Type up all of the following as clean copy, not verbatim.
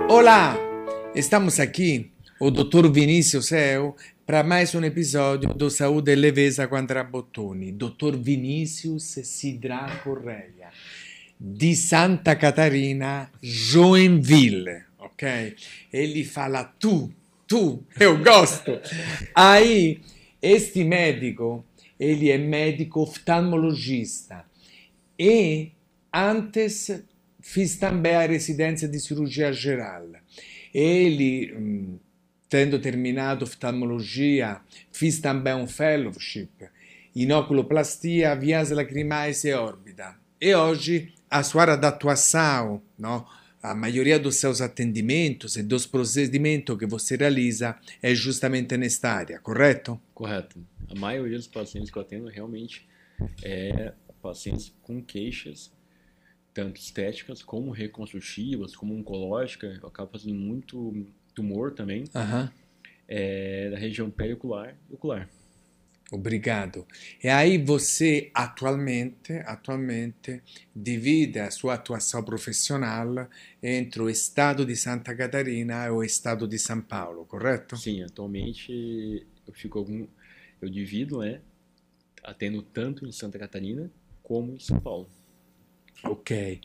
Olá! Estamos aqui, o Dr. Vinícius e eu, para mais um episódio do Saúde e Leveza com Andrea Bottoni. Dr. Vinícius Sidra Correia, di Santa Catarina, Joinville, ok? Ele fala tu, eu gosto. Aí, este médico, ele é médico oftalmologista e antes fiz também a residência de cirurgia geral. Ele, tendo terminato oftalmologia, fiz também um fellowship in oculoplastia, vias lacrimais e órbita. E hoje, a sua área de atuação, não? A maioria dos seus atendimentos e dos procedimentos que você realiza é justamente nesta área, correto? Correto. A maioria dos pacientes que eu atendo realmente é pacientes com queixas, tanto estéticas como reconstrutivas, como oncológica. Eu acabo fazendo muito tumor também, da região periocular e ocular. Obrigado. E aí você atualmente divide a sua atuação profissional entre o estado de Santa Catarina e o estado de São Paulo, correto? Sim, atualmente eu divido, né? Atendo tanto em Santa Catarina como em São Paulo. Ok.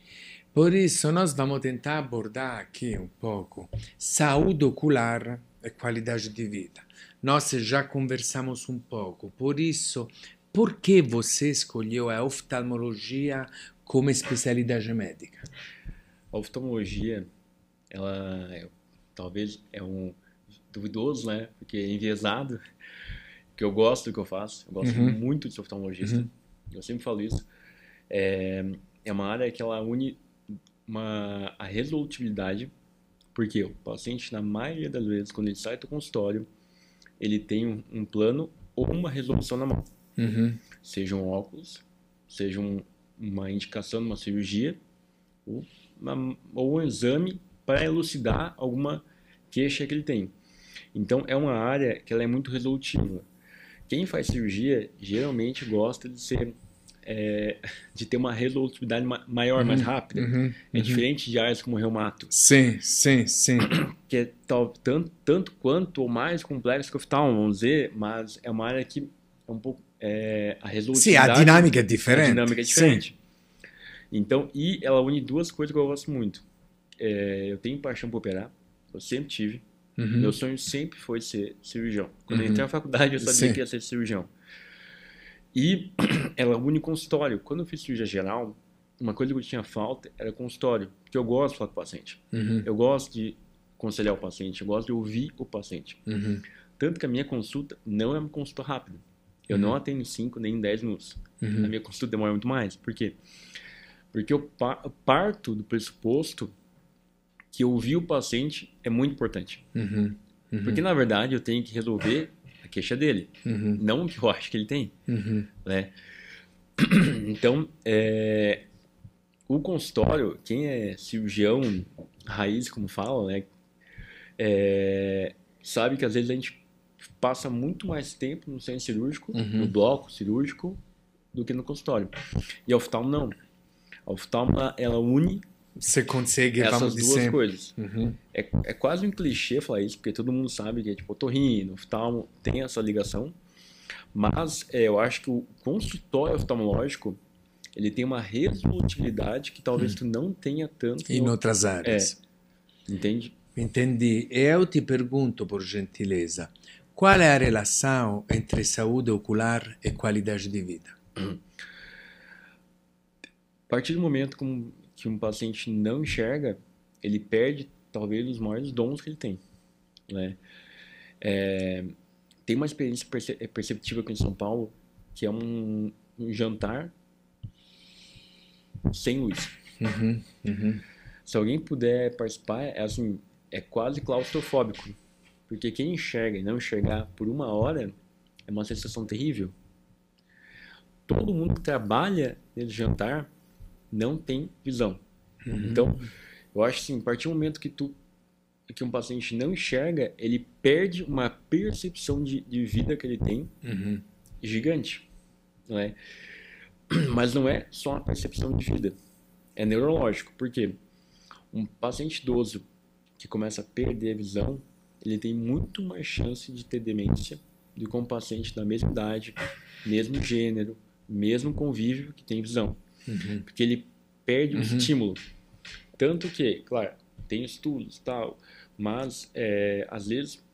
Por isso nós vamos tentar abordar aqui um pouco saúde ocular e qualidade de vida. Nós já conversamos um pouco, por isso, por que você escolheu a oftalmologia como especialidade médica? A oftalmologia, talvez é um duvidoso, né? Porque é enviesado, que eu gosto do que eu faço. Eu gosto muito de ser oftalmologista. Eu sempre falo isso. É uma área que ela une a resolutividade, porque o paciente, na maioria das vezes, quando ele sai do consultório, ele tem um plano ou uma resolução na mão. Seja um óculos, seja uma indicação de uma cirurgia, ou um exame para elucidar alguma queixa que ele tem. Então, é uma área que ela é muito resolutiva. Quem faz cirurgia, geralmente gosta de ter uma resolutividade maior, mais rápida. É diferente de áreas como o reumato. Sim. Que é tanto quanto ou mais complexo que o oftalmo, vamos dizer, mas é uma área que é um pouco... a resolutividade... Sim, a dinâmica é diferente. A dinâmica é diferente. Então, e ela une duas coisas que eu gosto muito. Eu tenho paixão por operar, eu sempre tive. Meu sonho sempre foi ser cirurgião. Quando eu entrei na faculdade, eu sabia que ia ser cirurgião. E ela une consultório. Quando eu fiz cirurgia geral, uma coisa que eu tinha falta era consultório. Porque eu gosto de falar com o paciente. Eu gosto de aconselhar o paciente. Eu gosto de ouvir o paciente. Tanto que a minha consulta não é uma consulta rápida. Eu não atendo em 5 nem em 10 minutos. A minha consulta demora muito mais. Por quê? Porque eu parto do pressuposto que ouvir o paciente é muito importante. Porque, na verdade, eu tenho que resolver a queixa dele, não o que eu acho que ele tem. Né? Então, o consultório, quem é cirurgião raiz, como fala, né, sabe que às vezes a gente passa muito mais tempo no centro cirúrgico, no bloco cirúrgico, do que no consultório. E a oftalmo não. A oftalmo, ela une você consegue, essas duas coisas. É quase um clichê falar isso, porque todo mundo sabe que é tipo otorrino, oftalmo, tem essa ligação. Mas eu acho que o consultório oftalmológico, ele tem uma resolutividade que talvez tu não tenha tanto em outras áreas. Entende? Entendi. E eu te pergunto, por gentileza, qual é a relação entre saúde ocular e qualidade de vida? A partir do momento que um paciente não enxerga, ele perde talvez os maiores dons que ele tem. Né? Tem uma experiência perceptível aqui em São Paulo, que é um jantar sem luz. Se alguém puder participar, é quase claustrofóbico. Porque quem enxerga e não enxergar por 1 hora é uma sensação terrível. Todo mundo que trabalha nesse jantar não tem visão. Então, eu acho assim, a partir do momento que um paciente não enxerga, ele perde uma percepção de vida que ele tem gigante. Não é? Mas não é só uma percepção de vida. É neurológico. Por quê? Um paciente idoso que começa a perder a visão, ele tem muito mais chance de ter demência do que um paciente da mesma idade, mesmo gênero, mesmo convívio que tem visão. Porque ele perde o estímulo. Tanto que, claro, tem estudos e tal, mas às vezes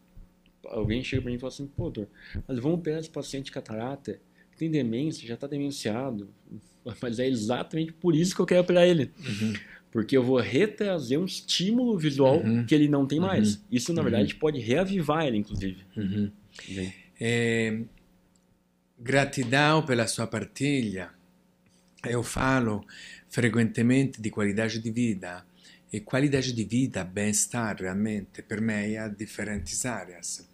alguém chega para mim e fala assim, pô, doutor, mas vamos pegar esse paciente de catarata, que tem demência, já está demenciado, mas é exatamente por isso que eu quero operar ele. Porque eu vou retrazer um estímulo visual que ele não tem mais. Isso, na verdade, pode reavivar ele, inclusive. Gratidão pela sua partilha. Eu falo frequentemente di qualità di vita. E qualidade de vida, bem-estar, realmente, permeia diferentes áreas.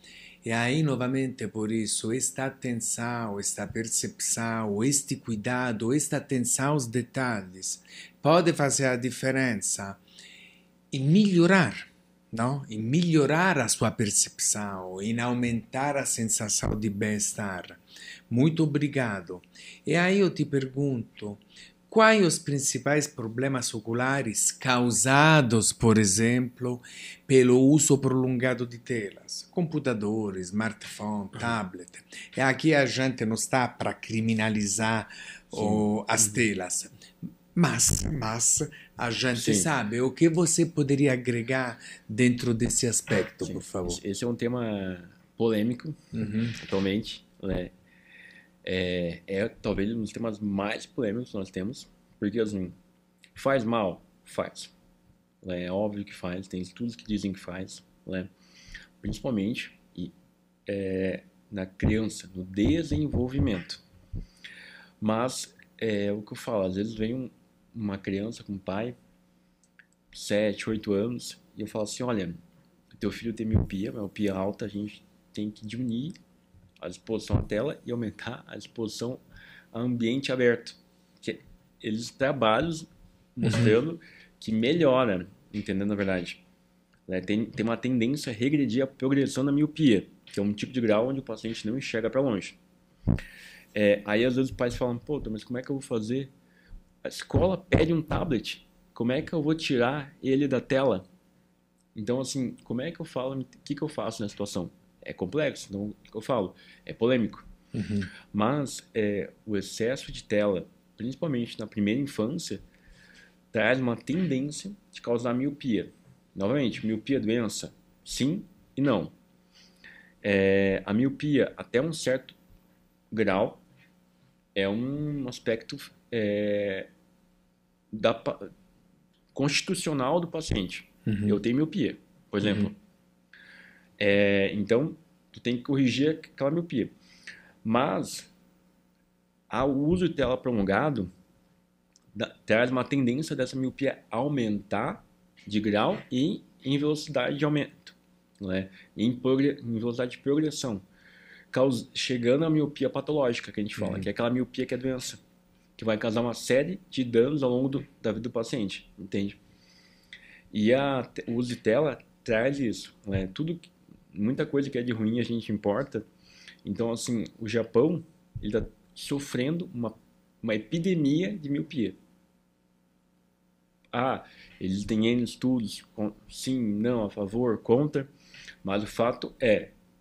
E aí, novamente, por isso, esta atenção, esta percepção, este cuidado, esta atenção aos detalhes, pode fazer a diferença em melhorar, não? Em melhorar a sua percepção, em aumentar a sensação de bem-estar. Muito obrigado. E aí eu te pergunto, quais os principais problemas oculares causados, por exemplo, pelo uso prolongado de telas? Computadores, smartphone, tablet. E aqui a gente não está para criminalizar as telas. Mas a gente sabe. O que você poderia agregar dentro desse aspecto, por favor? Esse é um tema polêmico, atualmente, né? É talvez um dos temas mais polêmicos que nós temos, porque assim, faz mal? Faz. É óbvio que faz, tem estudos que dizem que faz, né? Principalmente na criança, no desenvolvimento. Mas o que eu falo, às vezes vem uma criança com um pai, 7, 8 anos, e eu falo assim, olha, teu filho tem miopia alta, a gente tem que diminuir a exposição à tela e aumentar a exposição a ambiente aberto. Que eles trabalhos mostrando que melhora, entendendo na verdade. Tem uma tendência a regredir a progressão da miopia, que é um tipo de grau onde o paciente não enxerga para longe. Aí às vezes os pais falam, pô, mas como é que eu vou fazer? A escola pede um tablet, como é que eu vou tirar ele da tela? Então assim, como é que eu falo, o que eu faço nessa situação? É complexo, então o que eu falo? É polêmico. Mas o excesso de tela, principalmente na primeira infância, traz uma tendência de causar miopia. Novamente, miopia é doença? Sim e não. A miopia, até um certo grau, é um aspecto constitucional do paciente. Eu tenho miopia, por exemplo. Então, tu tem que corrigir aquela miopia. Mas, o uso de tela prolongado traz uma tendência dessa miopia aumentar de grau e em velocidade de aumento, né? Em velocidade de progressão, chegando à miopia patológica, que a gente fala, que é aquela miopia que é doença, que vai causar uma série de danos ao longo da vida do paciente, entende? E o uso de tela traz isso, né? Muita coisa que é de ruim a gente importa. Então, assim, o Japão ele está sofrendo uma epidemia de miopia. Eles têm N estudos, sim, não, a favor, contra, mas o fato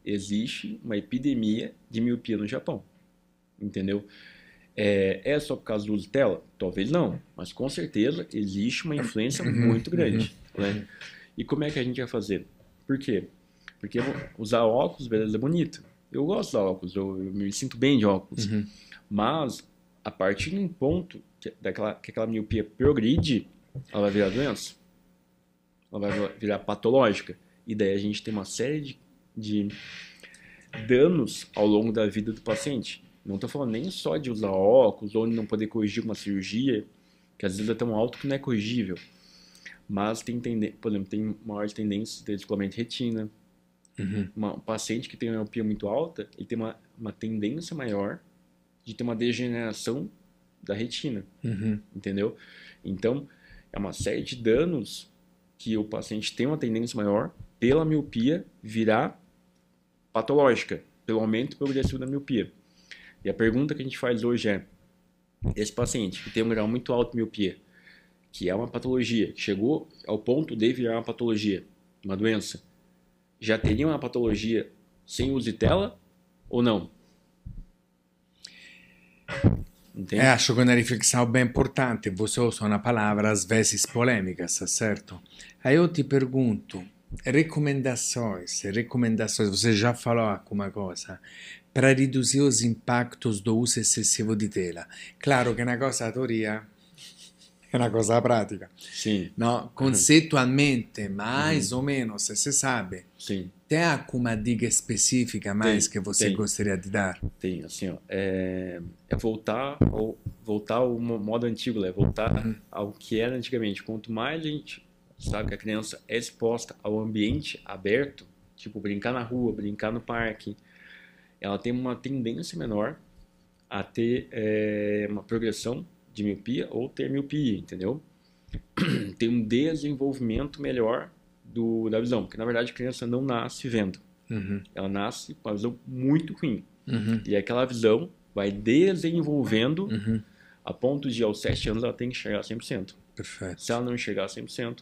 existe uma epidemia de miopia no Japão, entendeu? É só por causa do uso de tela? Talvez não, mas com certeza existe uma influência muito grande, né? E como é que a gente vai fazer? Por quê? Porque usar óculos, beleza, é bonito. Eu gosto de óculos, eu me sinto bem de óculos. Mas, a partir de um ponto que aquela miopia progride, ela vai virar doença. Ela vai virar patológica. E daí a gente tem uma série de danos ao longo da vida do paciente. Não estou falando nem só de usar óculos ou de não poder corrigir uma cirurgia, que às vezes é tão alto que não é corrigível. Mas por exemplo, tem maiores tendências de descolamento de retina. Um paciente que tem uma miopia muito alta, ele tem uma tendência maior de ter uma degeneração da retina, entendeu? Então, é uma série de danos que o paciente tem uma tendência maior pela miopia virar patológica, pelo aumento progressivo da miopia. E a pergunta que a gente faz hoje é, esse paciente que tem um grau muito alto de miopia, que é uma patologia, que chegou ao ponto de virar uma patologia, uma doença, já teria uma patologia sem uso de tela ou não? Entende? Acho que é uma reflexão bem importante. Você usa uma palavra às vezes polêmica, certo? Aí eu te pergunto, recomendações, você já falou alguma coisa, para reduzir os impactos do uso excessivo de tela. Claro que é uma coisa teoria, é uma coisa prática. Sim. No? Conceitualmente, mais ou menos, você sabe. Sim. Tem alguma dica específica mais que você gostaria de dar? Tem, assim, ó, é voltar ao modo antigo, né? Voltar ao que era antigamente. Quanto mais a gente sabe que a criança é exposta ao ambiente aberto, tipo brincar na rua, brincar no parque, ela tem uma tendência menor a ter uma progressão de miopia ou ter miopia, entendeu? Tem um desenvolvimento melhor da visão, porque na verdade a criança não nasce vendo, ela nasce com a visão muito ruim, e aquela visão vai desenvolvendo a ponto de aos 7 anos ela tem que enxergar 100%. Perfeito. Se ela não enxergar 100%,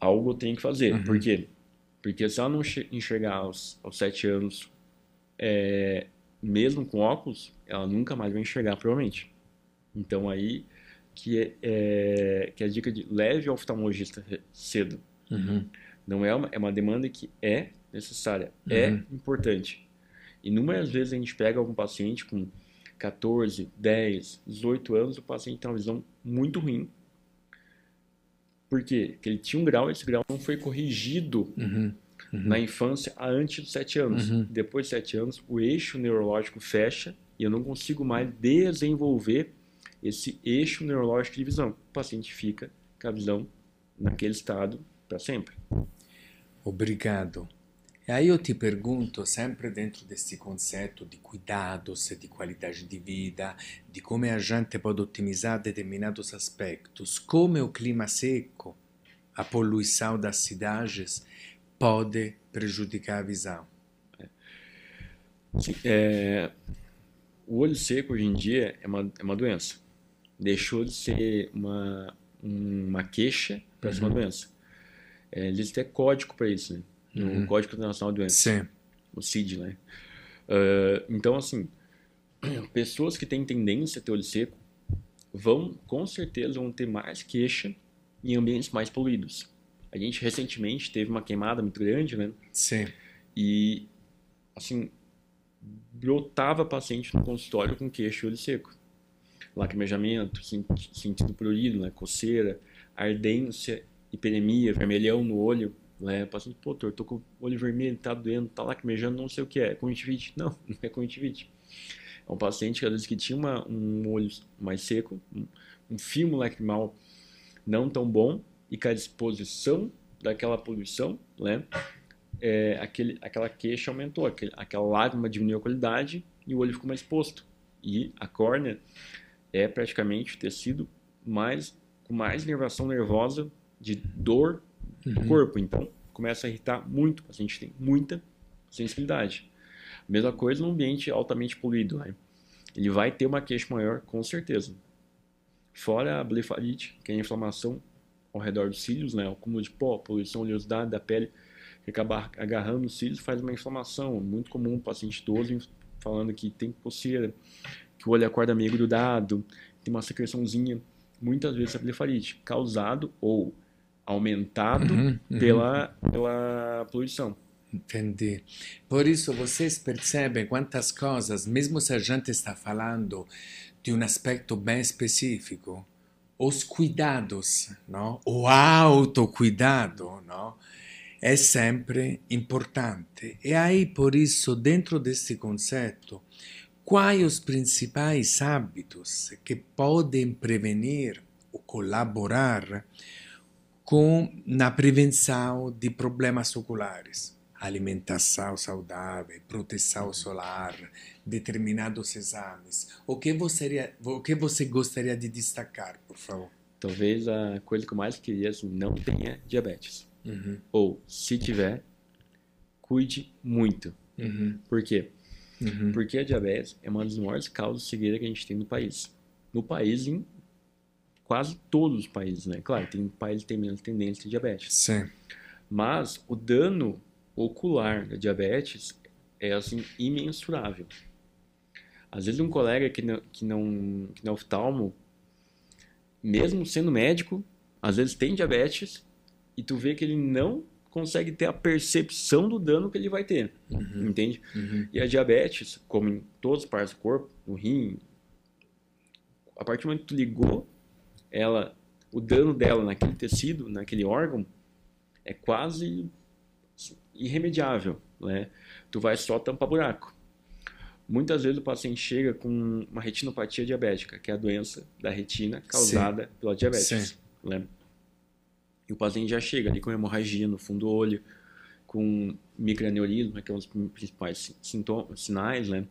algo tem que fazer. Por quê? Porque se ela não enxergar aos 7 anos, mesmo com óculos, ela nunca mais vai enxergar, provavelmente. Então aí que é a dica de leve ao oftalmologista cedo. Não é uma demanda que é necessária, é importante. Inúmeras vezes a gente pega algum paciente com 14, 10, 18 anos, o paciente tem uma visão muito ruim. Por quê? Porque ele tinha um grau, esse grau não foi corrigido na infância antes dos 7 anos. Depois de 7 anos, o eixo neurológico fecha e eu não consigo mais desenvolver esse eixo neurológico de visão. O paciente fica com a visão naquele estado para sempre. Obrigado. E aí eu te pergunto, sempre dentro desse conceito de cuidados, de qualidade de vida, de como a gente pode otimizar determinados aspectos, como o clima seco, a poluição das cidades pode prejudicar a visão. Sim, o olho seco hoje em dia é uma doença. Deixou de ser uma queixa para ser uma doença. Existe até código para isso, né? No Código Internacional de Doenças. Sim. O CID, né? Então, assim, pessoas que têm tendência a ter olho seco com certeza vão ter mais queixa em ambientes mais poluídos. A gente recentemente teve uma queimada muito grande, né? Sim. E, assim, brotava paciente no consultório com queixa de olho seco. Lacrimejamento, sentido prurido, né? Coceira, ardência, hiperemia, vermelhão no olho. O paciente, pô, doutor, tô com o olho vermelho, tá doendo, tá lacrimejando, não sei o que é. Conjuntivite? Não, não é conjuntivite. É um paciente que às vezes que tinha um olho mais seco, um filmo lacrimal não tão bom, e com a disposição daquela poluição, né, aquela queixa aumentou, aquela lágrima diminuiu a qualidade e o olho ficou mais exposto. E a córnea é praticamente o tecido com mais inervação nervosa de dor do corpo. Então, começa a irritar muito, o paciente tem muita sensibilidade. Mesma coisa no ambiente altamente poluído, né? Ele vai ter uma queixa maior, com certeza. Fora a blefarite, que é a inflamação ao redor dos cílios, né? O acúmulo de pó, poluição, oleosidade da pele, que acaba agarrando os cílios, faz uma inflamação. Muito comum, paciente idoso falando que tem coceira, que o olho acorda meio grudado, tem uma secreçãozinha. Muitas vezes é blefarite, causado ou aumentado pela poluição. Entendi. Por isso, vocês percebem quantas coisas, mesmo se a gente está falando de um aspecto bem específico, os cuidados, não? O autocuidado, não? É sempre importante. E aí, por isso, dentro desse conceito, quais os principais hábitos que podem prevenir ou colaborar na prevenção de problemas oculares? Alimentação saudável, proteção solar, determinados exames. O que você gostaria de destacar, por favor? Talvez a coisa que eu mais queria assim, não tenha diabetes. Ou, se tiver, cuide muito. Por quê? Porque a diabetes é uma das maiores causas de cegueira que a gente tem no país. No país, em quase todos os países, né? Claro, tem países que têm menos tendência de diabetes. Sim. Mas o dano ocular da diabetes é, assim, imensurável. Às vezes um colega que não é oftalmo, mesmo sendo médico, às vezes tem diabetes e tu vê que ele não consegue ter a percepção do dano que ele vai ter, entende? E a diabetes, como em todas as partes do corpo, no rim, a partir do momento que tu ligou ela, o dano dela naquele tecido, naquele órgão, é quase irremediável, né? Tu vai só tampar buraco. Muitas vezes o paciente chega com uma retinopatia diabética, que é a doença da retina causada pela diabetes, né? E o paciente já chega ali com hemorragia no fundo do olho, com microaneurisma, que é um dos principais sinais, né?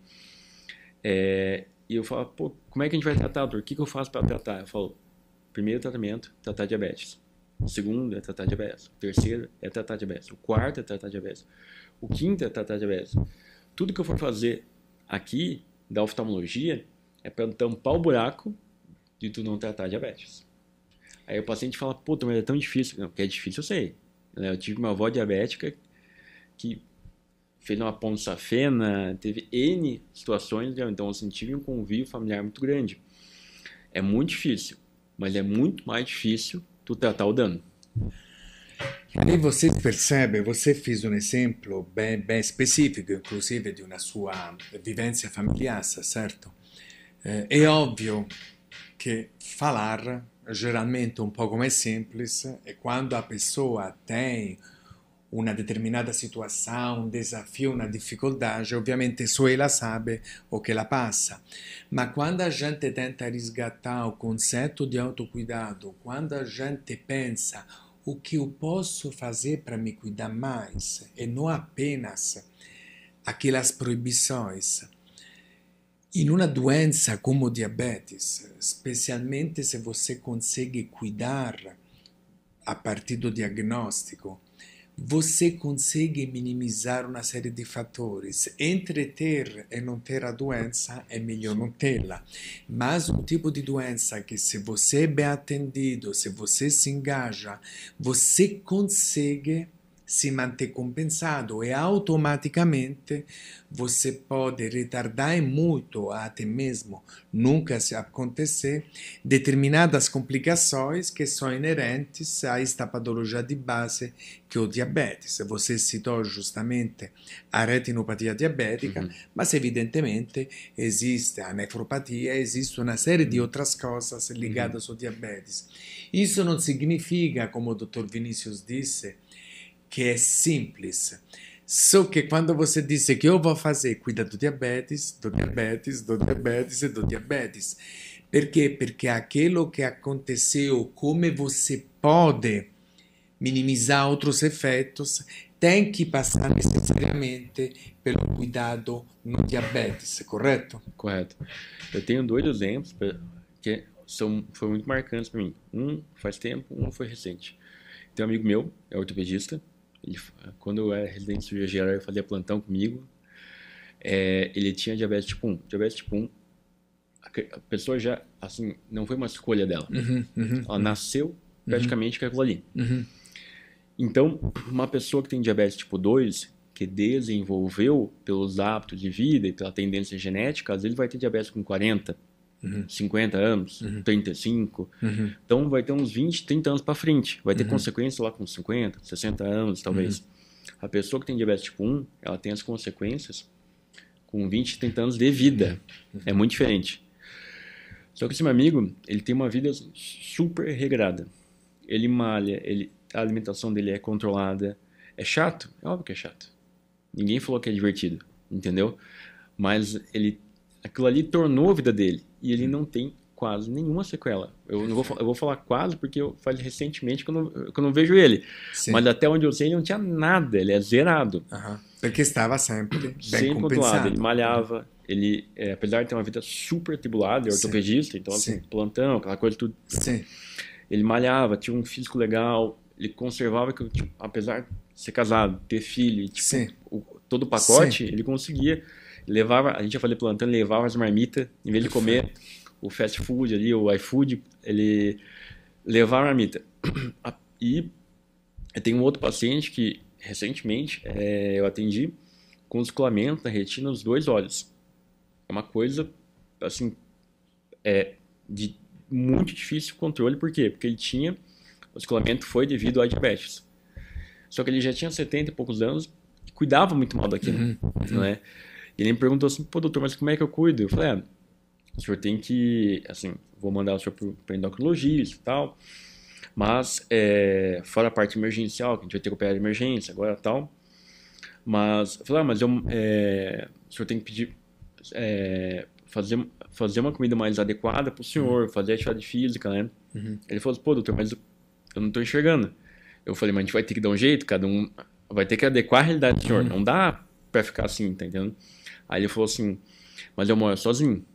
E eu falo, pô, como é que a gente vai tratar, doutor? O que eu faço para tratar? Eu falo, primeiro tratamento, tratar diabetes. O segundo é tratar diabetes. O terceiro é tratar diabetes. O quarto é tratar diabetes. O quinto é tratar diabetes. Tudo que eu for fazer aqui, da oftalmologia, é para tampar o buraco de tu não tratar diabetes. Aí o paciente fala, pô, mas é tão difícil. Não, que é difícil, eu sei. Eu tive uma avó diabética que fez uma ponte safena, teve N situações, então assim, tive um convívio familiar muito grande. É muito difícil, mas é muito mais difícil tu tratar o dano. E você percebe, você fez um exemplo bem específico, inclusive, de uma sua vivência familiar, certo? É óbvio que falar geralmente um pouco mais simples é quando a pessoa tem uma determinada situação, um desafio, uma dificuldade, ovviamente só ela sabe o que ela passa. Mas quando a gente tenta resgatar o conceito de autocuidado, quando a gente pensa o que eu posso fazer para me cuidar mais, e não apenas aquelas proibições, em uma doença como diabetes, especialmente se você consegue cuidar a partir do diagnóstico, você consegue minimizar uma série de fatores. Entre ter e não ter a doença, é melhor não tê-la. Mas um tipo de doença que, se você é bem atendido, se você se engaja, você consegue se manter compensado e automaticamente você pode retardar muito, até mesmo nunca se acontecer, determinadas complicações que são inerentes a esta patologia de base que é o diabetes. Você citou justamente a retinopatia diabética, mas evidentemente existe a nefropatia, existe uma série de outras coisas ligadas ao diabetes. Isso não significa, como o Dr. Vinícius disse, que é simples. Só que quando você diz que eu vou fazer, cuida do diabetes, do diabetes, do diabetes e do diabetes. Por quê? Porque aquilo que aconteceu, como você pode minimizar outros efeitos, tem que passar necessariamente pelo cuidado no diabetes, correto? Correto. Eu tenho dois exemplos que foram muito marcantes para mim. Um faz tempo, um foi recente. Tem um amigo meu, é ortopedista. Quando eu era residente de cirurgia geral, ele fazia plantão comigo. Ele tinha diabetes tipo 1. Diabetes tipo 1, a pessoa já, assim, não foi uma escolha dela. Ela nasceu praticamente com aquilo ali. Então, uma pessoa que tem diabetes tipo 2, que desenvolveu pelos hábitos de vida e pela tendência genética, às vezes vai ter diabetes com 40, 50 anos, 35. Então vai ter uns 20, 30 anos para frente. Vai ter consequências lá com 50, 60 anos, talvez. A pessoa que tem diabetes tipo 1, ela tem as consequências com 20, 30 anos de vida. É muito diferente. Só que esse meu amigo, ele tem uma vida super regrada. Ele malha, a alimentação dele é controlada. É chato? É óbvio que é chato. Ninguém falou que é divertido, entendeu? Mas aquilo ali tornou a vida dele. E ele não tem quase nenhuma sequela. Eu vou falar quase porque faz recentemente que eu não vejo ele. Sim. Mas até onde eu sei, ele não tinha nada. Ele é zerado. Porque estava sempre bem sempre compensado. Ele malhava. Ele, apesar de ter uma vida super atribulada, ele é ortopedista, então assim, plantão, aquela coisa tudo. Sim. Ele malhava, tinha um físico legal. Ele conservava, tipo, apesar de ser casado, ter filho, tipo, todo o pacote, ele conseguia. A gente ia fazer plantão, ele levava as marmitas, em vez de comer o fast food ali, o iFood, ele levava a marmita. E Eu tenho um outro paciente que, recentemente, eu atendi com descolamento na retina dos 2 olhos. É uma coisa, assim, de muito difícil controle. Por quê? Porque o descolamento foi devido à diabetes. Só que ele já tinha 70 e poucos anos e cuidava muito mal daquilo, né? E ele me perguntou assim, pô, doutor, mas como é que eu cuido? Eu falei, o senhor tem que, assim, vou mandar o senhor para endocrinologista e tal, mas fora a parte emergencial, que a gente vai ter que operar de emergência agora e tal, mas eu falei, o senhor tem que pedir, fazer uma comida mais adequada para o senhor, fazer atividade física, né? Ele falou assim, pô, doutor, mas eu não estou enxergando. Eu falei, mas a gente vai ter que dar um jeito, cada um vai ter que adequar a realidade do senhor, não dá para ficar assim, tá entendendo? Aí ele falou assim, mas eu moro sozinho.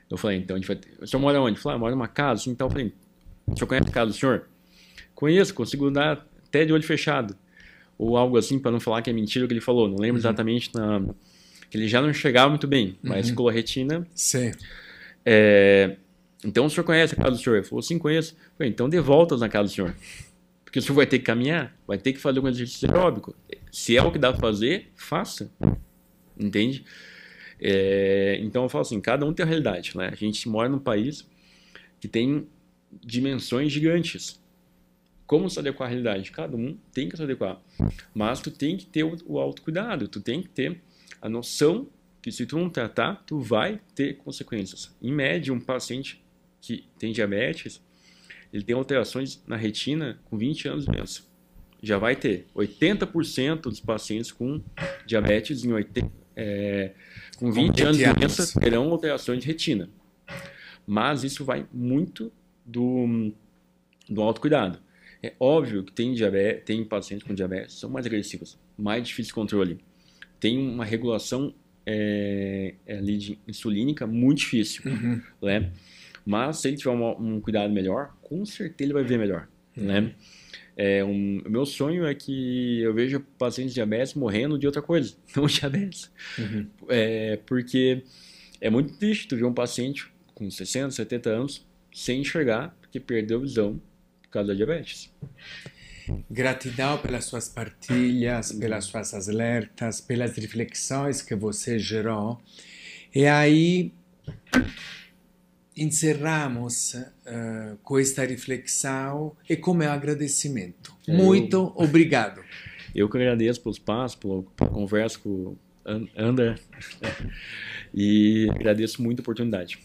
Eu falei, então a gente vai ter... O senhor mora onde? Ele falou, mora numa casa, assim, então eu falei, o senhor conhece a casa do senhor? Conheço, consigo dar até de olho fechado. Ou algo assim, para não falar que é mentira o que ele falou. Não lembro exatamente que ele já não enxergava muito bem, mas com a retina. Sim. Então o senhor conhece a casa do senhor? Ele falou, sim, conheço. Eu falei, então dê voltas na casa do senhor. Porque o senhor vai ter que caminhar, vai ter que fazer um exercício aeróbico. Se é o que dá para fazer, faça. Entende? Então eu falo assim, cada um tem a realidade, né? A gente mora num país que tem dimensões gigantes. Como se adequar à realidade? Cada um tem que se adequar. Mas tu tem que ter o autocuidado, tu tem que ter a noção que se tu não tratar, tu vai ter consequências. Em média, um paciente que tem diabetes, ele tem alterações na retina com 20 anos de doença. Já vai ter 80% dos pacientes com diabetes com 20 anos de doença terão alterações de retina. Mas isso vai muito do autocuidado. É óbvio que tem pacientes com diabetes que são mais agressivos, mais difícil de controle. Tem uma regulação ali de insulínica muito difícil, né? Mas se ele tiver um cuidado melhor, com certeza ele vai ver melhor, né? O meu sonho é que eu veja pacientes de diabetes morrendo de outra coisa, não diabetes. Porque é muito triste tu ver um paciente com 60, 70 anos sem enxergar porque perdeu a visão por causa da diabetes. Gratidão pelas suas partilhas, pelas suas alertas, pelas reflexões que você gerou. E aí encerramos com esta reflexão e com meu agradecimento. Muito obrigado. Eu que agradeço pelo espaço, pela conversa com o André e agradeço muito a oportunidade.